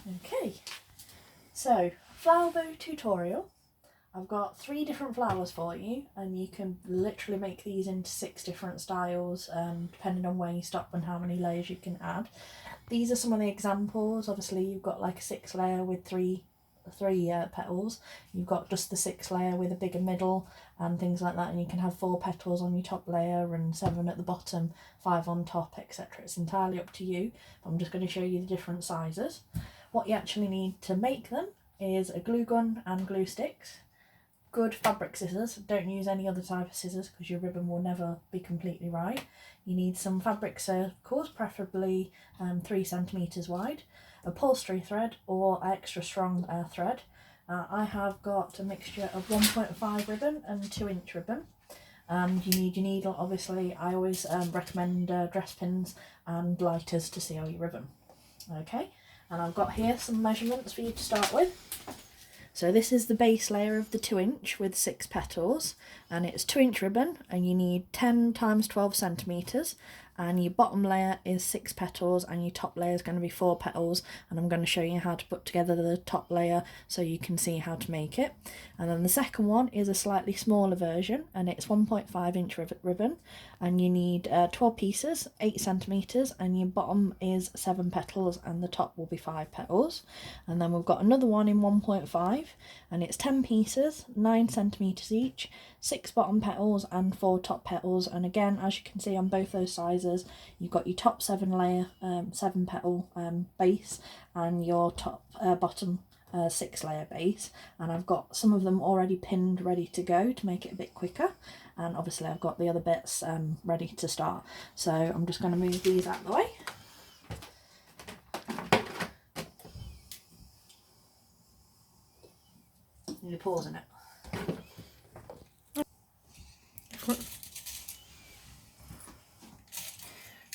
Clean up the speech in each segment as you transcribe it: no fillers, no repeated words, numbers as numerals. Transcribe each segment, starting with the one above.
Okay, so flower bow tutorial. I've got 3 different flowers for you, and you can literally make these into 6 different styles, depending on where you stop and how many layers you can add. These are some of the examples. Obviously you've got like a 6 layer with three petals. You've got just the 6 layer with a bigger middle and things like that, and you can have 4 petals on your top layer and 7 at the bottom, 5 on top, etc. It's entirely up to you. I'm just going to show you the different sizes. What you actually need to make them is a glue gun and glue sticks, good fabric scissors. Don't use any other type of scissors because your ribbon will never be completely right. You need some fabric circles, preferably 3 centimetres wide, upholstery thread or extra strong thread. I have got a mixture of 1.5 ribbon and 2-inch ribbon. And you need your needle. Obviously I always recommend dress pins and lighters to seal your ribbon. Okay, and I've got here some measurements for you to start with. So this is the base layer of the 2-inch with 6 petals, and it's 2-inch ribbon, and you need 10 times 12 centimetres, and your bottom layer is 6 petals and your top layer is going to be 4 petals, and I'm going to show you how to put together the top layer so you can see how to make it. And then the second one is a slightly smaller version, and it's 1.5-inch ribbon, and you need 12 pieces, 8 centimetres, and your bottom is 7 petals and the top will be 5 petals. And then we've got another one in 1.5, and it's 10 pieces, 9 centimetres each, 6 bottom petals and 4 top petals. And again, as you can see on both those sizes, you've got your top 7 layer 7 petal base and your top bottom 6 layer base, and I've got some of them already pinned ready to go to make it a bit quicker, and obviously I've got the other bits ready to start. So I'm just going to move these out of the way. Need a pause in it.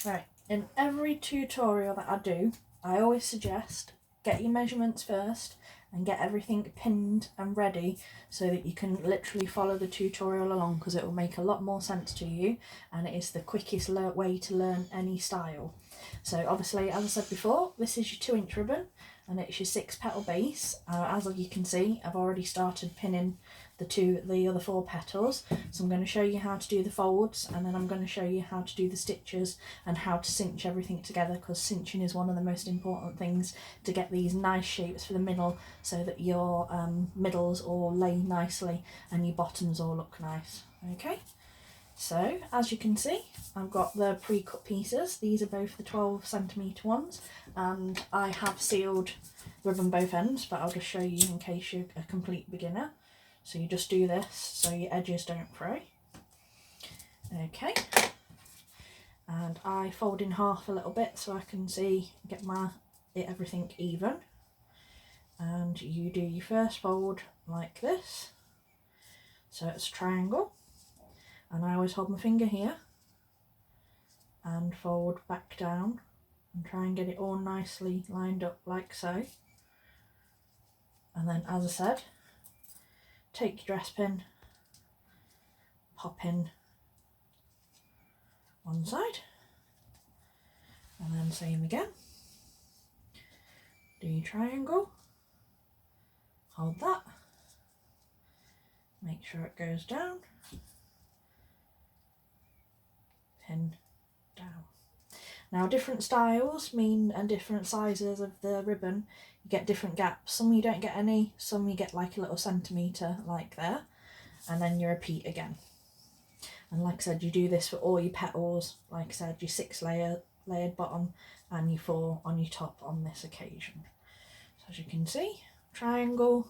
Right, in every tutorial that I do, I always suggest get your measurements first and get everything pinned and ready so that you can literally follow the tutorial along, because it will make a lot more sense to you and it is the quickest way to learn any style. So obviously, as I said before, this is your 2-inch ribbon and it's your 6 petal base. As you can see, I've already started pinning the other 4 petals, so I'm going to show you how to do the folds, and then I'm going to show you how to do the stitches and how to cinch everything together, because cinching is one of the most important things to get these nice shapes for the middle so that your middles all lay nicely and your bottoms all look nice. Okay, so as you can see, I've got the pre-cut pieces. These are both the 12 centimetre ones, and I have sealed ribbon both ends, but I'll just show you in case you're a complete beginner. So you just do this so your edges don't fray. Okay, and I fold in half a little bit so I can get everything even. And you do your first fold like this, so it's a triangle, and I always hold my finger here and fold back down and try and get it all nicely lined up like so. And then, as I said, take your dress pin, pop in one side, and then same again. Do your triangle, hold that, make sure it goes down, pin down. Now different styles mean, and different sizes of the ribbon, you get different gaps. Some you don't get any, some you get like a little centimetre like there, and then you repeat again. And like I said, you do this for all your petals, like I said, your 6 layered bottom and your 4 on your top on this occasion. So as you can see, triangle,